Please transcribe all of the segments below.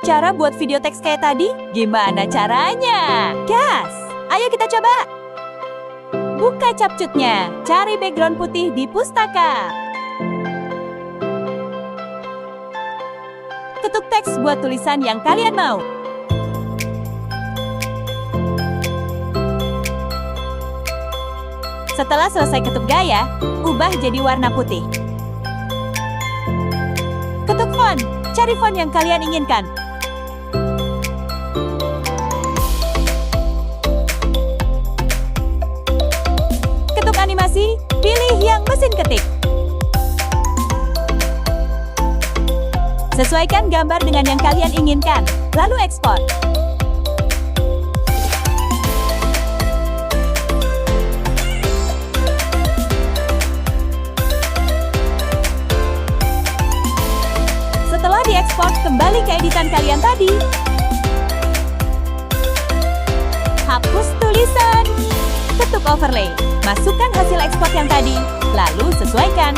Cara buat video teks kayak tadi? Gimana caranya? Gas! Ayo kita coba! Buka capcutnya, cari background putih di pustaka. Ketuk teks buat tulisan yang kalian mau. Setelah selesai ketuk gaya, ubah jadi warna putih. Ketuk font, cari font yang kalian inginkan. Ketuk animasi, pilih yang mesin ketik. Sesuaikan gambar dengan yang kalian inginkan, lalu ekspor. Setelah diekspor, kembali ke editan kalian tadi. Hapus tulisan. Ketuk overlay. Masukkan hasil ekspor yang tadi, lalu sesuaikan.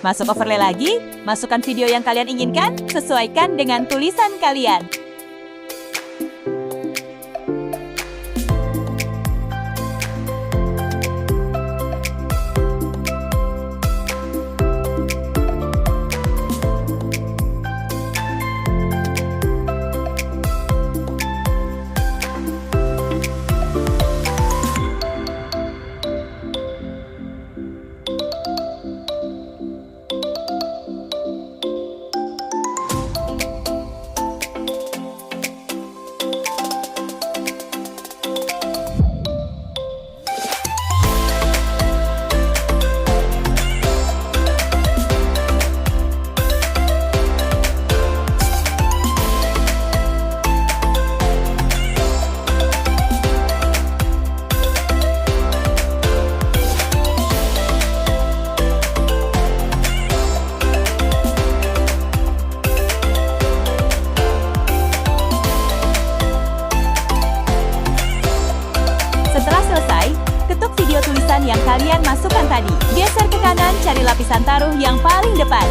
Masuk overlay lagi, masukkan video yang kalian inginkan, sesuaikan dengan tulisan kalian. Setelah selesai, ketuk video tulisan yang kalian masukkan tadi. Geser ke kanan, cari lapisan taruh yang paling depan.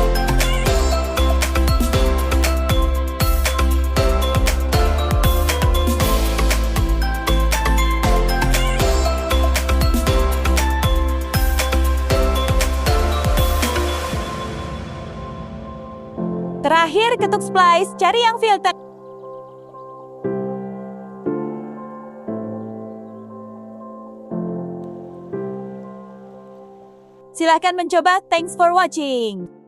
Terakhir, ketuk splice, cari yang filter. Silahkan mencoba. Thanks for watching.